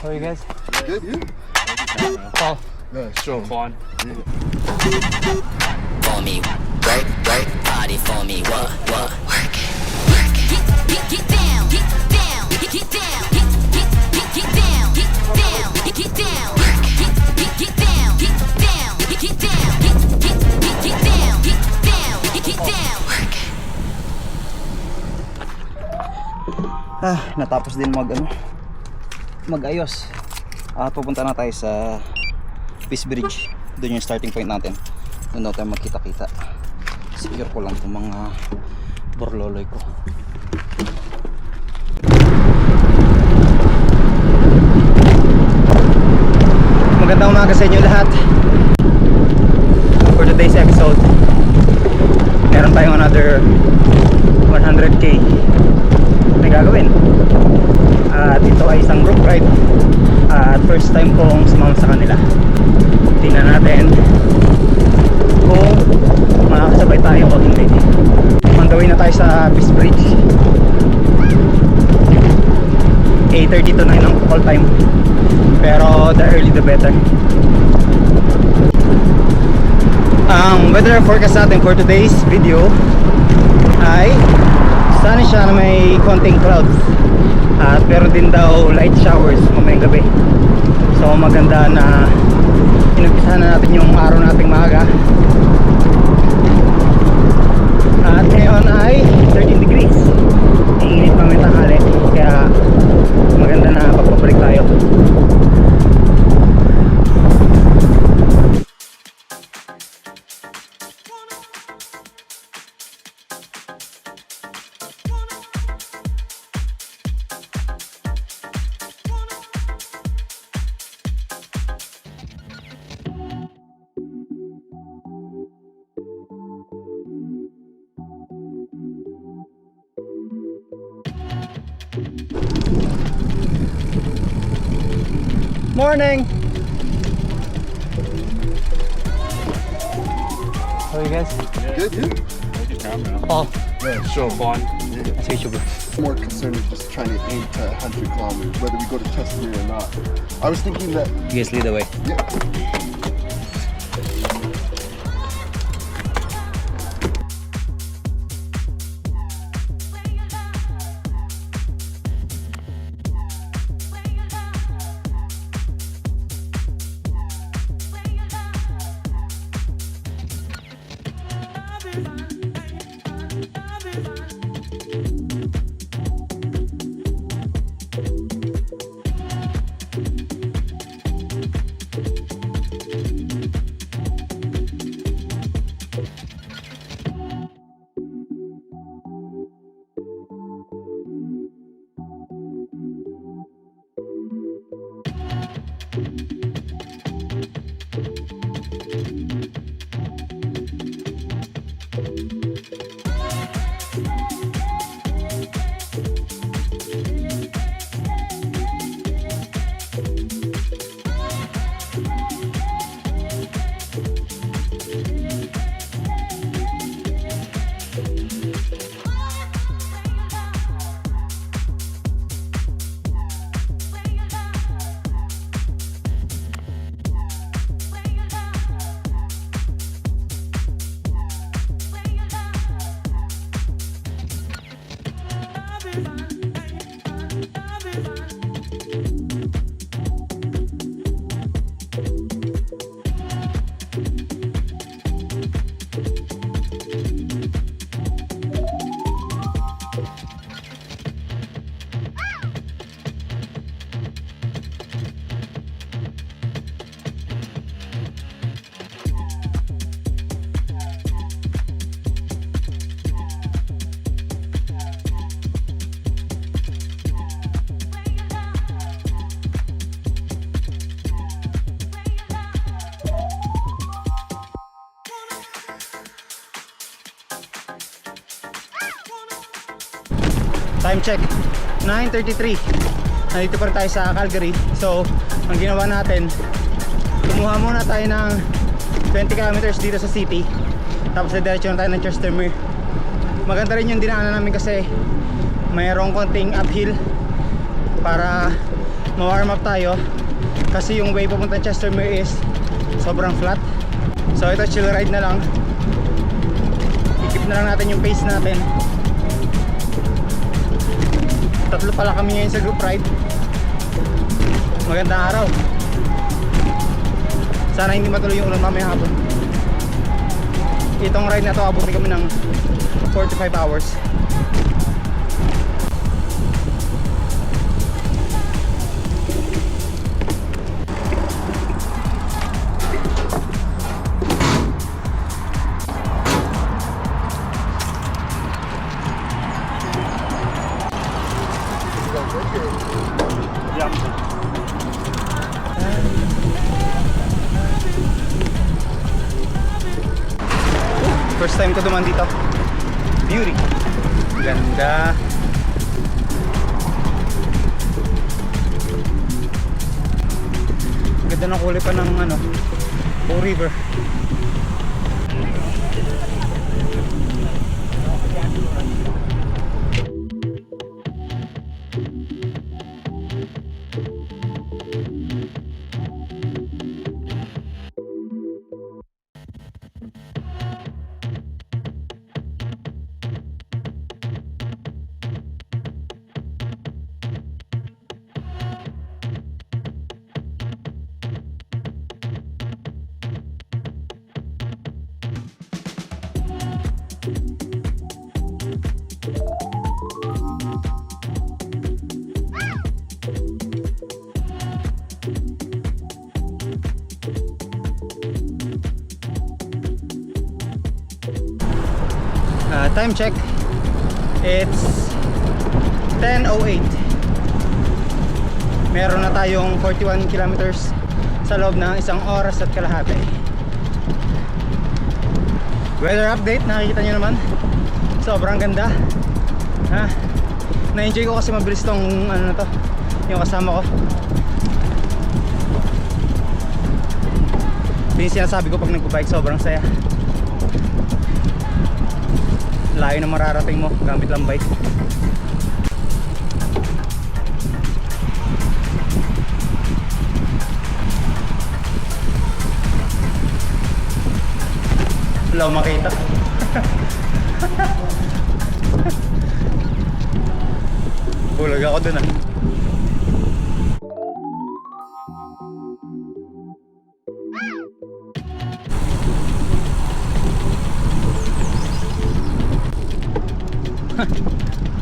How are you guys? Good, you? Oh, Yeah, show 'em. fun. For me, work, party for me, what, work it, get down, get down, get down, get down, get down, get down, get down, get down, get down, get down, get down, work it. Natapos din mag-ayos. Pupunta na tayo sa Peace Bridge. Doon yung starting point natin. Doon daw tayo magkita-kita. Secure ko lang itong mga borloloy ko. Magandang umaga sa inyo lahat. For today's episode, meron tayong another 100k na gagawin. At ito ay isang group ride. At first time kong sumama sa kanila. Tingnan natin kung makakasabay tayo o hindi. On the way na tayo sa Peace Bridge. 8:30 to 9 ang call time. Pero the early the better. Ang weather forecast natin for today's video ay sunny siya na may konting clouds. At meron din daw light showers mamayang gabi. So maganda na inumpisahan na natin yung araw nating maaga. At ngayon ay 13 degrees. Iinit pa may tanghali. Kaya maganda na pagpabalik tayo. Morning! How are you guys? Good, you? Oh, Yeah, show 'em. fun. Sa YouTube. More concerned with just trying to aim to 100 kilometers, whether we go to Chestermere or not. I was thinking that, You guys lead the way. yeah. Time check 9:33. Nandito pa rin tayo sa Calgary. So ang ginawa natin, kumuha muna tayo ng 20 kilometers dito sa city, tapos diretso na tayo ng Chestermere. Maganda rin yung dinaanan namin kasi mayroong konting uphill para ma-warm up tayo kasi yung way papunta Chestermere is sobrang flat. So ito, chill ride na lang. I-keep na lang natin yung pace natin. Tatlo pala kami ngayon sa group ride. Magandang araw. Sana hindi matuloy yung ulan mamaya hapon. Itong ride na to, abutin kami ng 45 hours. First time ko dumaan dito. Beauty. Ganda. Ganda ng kulay pa ng ano, Bow River. Time check, it's 10:08. Meron na tayong 41 kilometers sa loob ng 1 oras at kalahati. Weather update, nakikita nyo naman, sobrang ganda. Na-enjoy ko kasi mabilis tong ano na to, yung kasama ko. Yung sinasabi ko pag nagbabike, sobrang saya. Layo na mararating mo gamit lang bike. Wala akong makita. Bulag ako dun ah.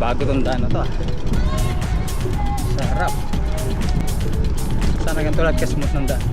Bago tong daan na to ah. Sarap. Sana ganito lahat ka-smooth ng daan.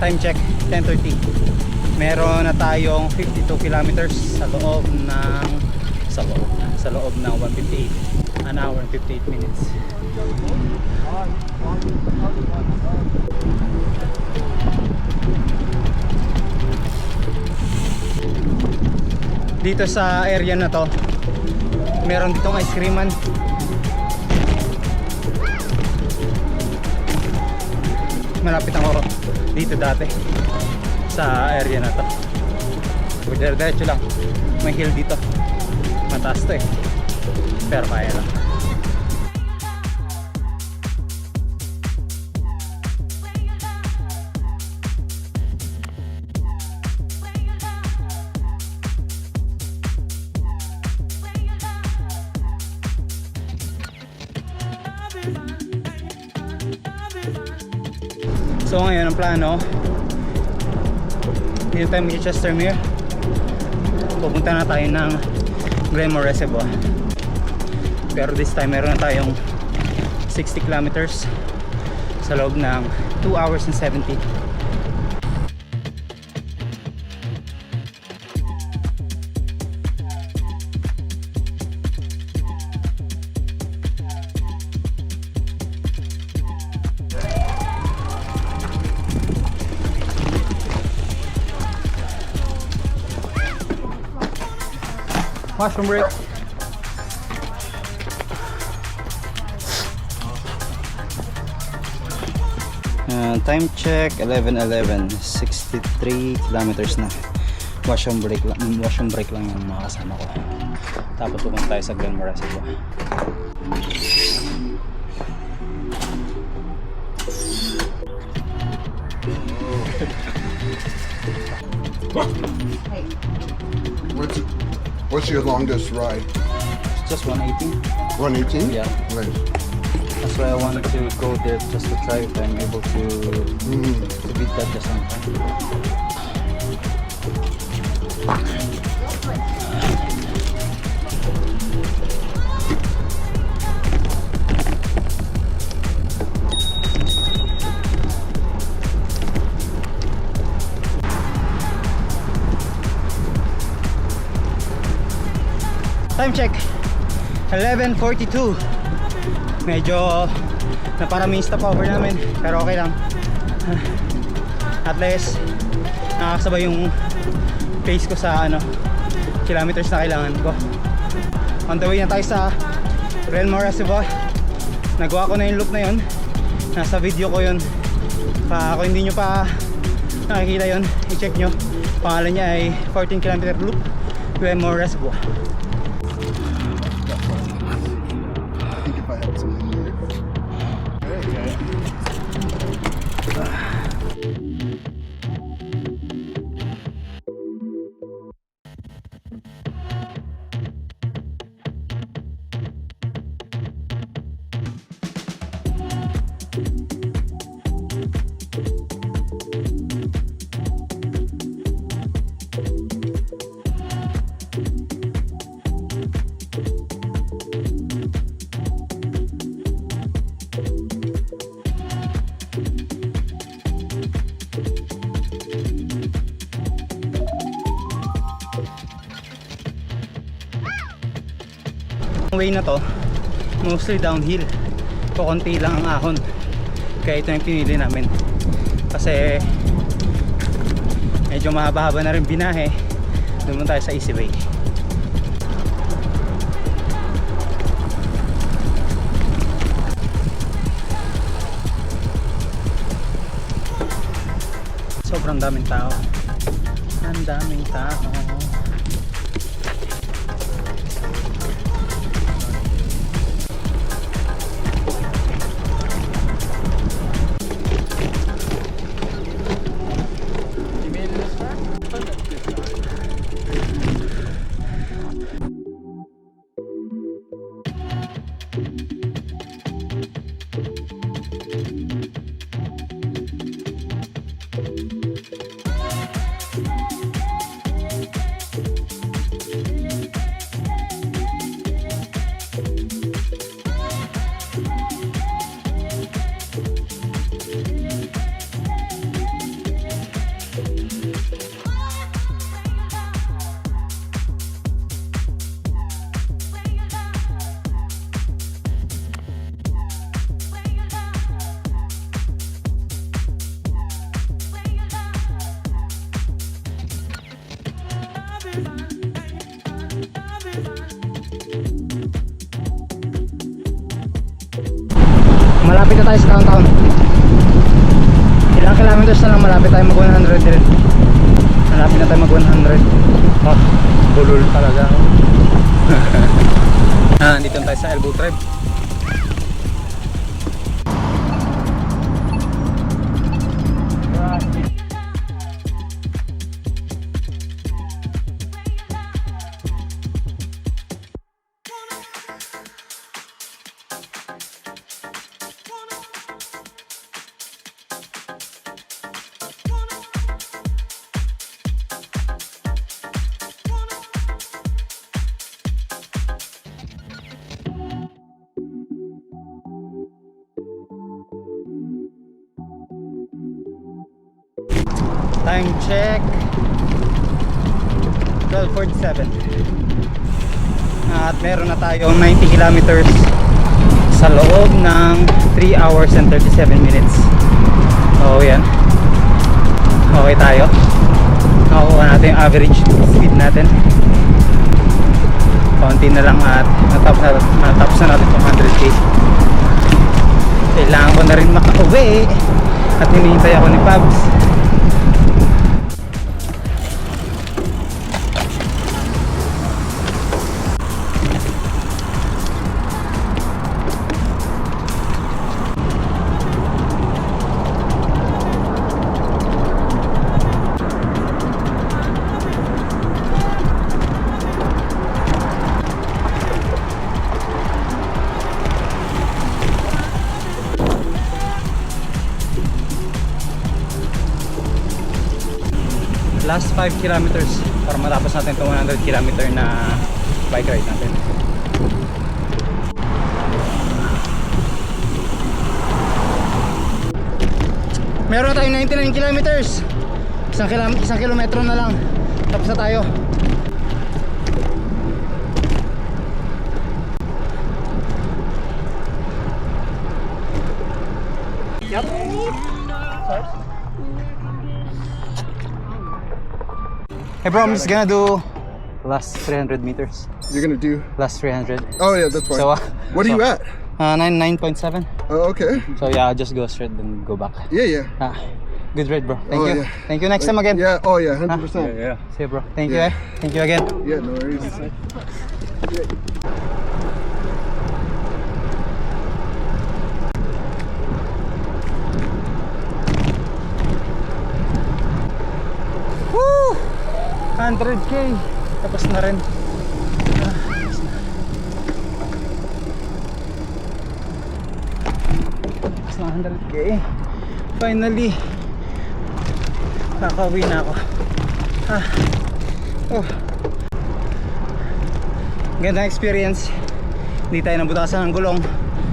Time check, 10:30. Meron na tayong 52 kilometers sa loob ng 158. An hour and 58 minutes. Dito sa area na to, meron ditong ice creaman. Malapit ang oro dito dati sa area na to. Diretso lang, may hill dito, mataas to eh, pero kaya lang. So ngayon ang plano, dito tayo mag-Chestermere. Pupunta na tayo ng Glenmore Reservoir. Pero this time meron na tayong 60 kilometers sa loob ng 2 hours and 70. Mushroom break. Time check 11:11, 63 kilometers na. Washroom break lang yung mga kasama ko. Tapos pumunta tayo sa Glenmore Reservoir. What's your longest ride? Just 118. 118? Yeah. Nice. That's why I wanted to go there just to try if I'm able to beat that just on time. Time check 11:42. Medyo naparami yung stopover namin pero okay lang. At least nakakasabay yung pace ko sa kilometers na kailangan ko. On the way na tayo sa Glenmore Reservoir. Nagawa ko na yung loop na yun. Nasa video ko yun. Kung hindi nyo pa nakikita yun, i-check nyo. Pangalan niya ay 14 km loop Glenmore Reservoir. I think if I had something there. Ang way na to mostly downhill, kukunti lang ang ahon, kaya ito yung pinili namin kasi medyo mahaba-haba na rin binahe. Doon tayo sa easy way. Sobrang daming tao, ang daming tao. Malapit na tayo sa downtown. Ilang kilometers na lang malapit tayo mag 100 din. Malapit na tayo mag 100. Oh, bulol talaga. Dito tayo sa Elbow Tribe. Time check 12:47. At meron na tayong 90 kilometers sa loob ng 3 hours and 37 minutes. Oh, yan. Okay tayo. Nakukuha natin yung average speed natin. konti na lang at natapos na natin itong 100k. Kailangan ko na rin makauwi at hinihintay ako ni Pabs. Last 5 kilometers para matapos natin itong 100 kilometer na bike ride natin. Meron na tayong 99 kilometers. Isang kilometro na lang. Tapos na tayo. Yep. Hey bro, I'm just gonna do last 300 meters. You're gonna do? Last 300. Oh yeah, that's fine. So, what are you at? 9.7. Oh, okay. So yeah, I'll just go straight and go back. Yeah. Good ride, bro. Thank Oh, you. yeah. Thank you next time again. Yeah. Oh yeah, 100%. Yeah. See you, bro. Thank Yeah. you. Thank you again. Yeah, no worries. Woo! 100k. Tapos na rin. Tapos na 100k. Finally. Nakauwi na ako. Gandang experience. Hindi tayo nabutasan ng gulong,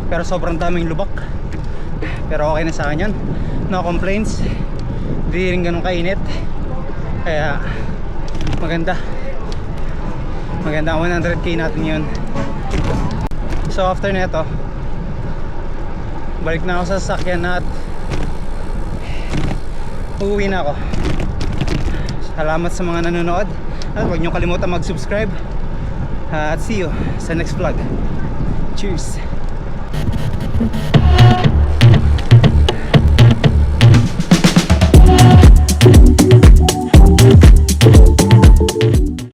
pero sobrang daming lubak. Pero okay na sa akin yun. No complaints. Hindi rin ganun kainit. Kaya maganda ang 100k natin yun. So after nito, balik na ako sa sasakyan at uuwi na ako. Salamat sa mga nanonood at huwag nyo kalimutan mag-subscribe at see you sa next vlog. Cheers.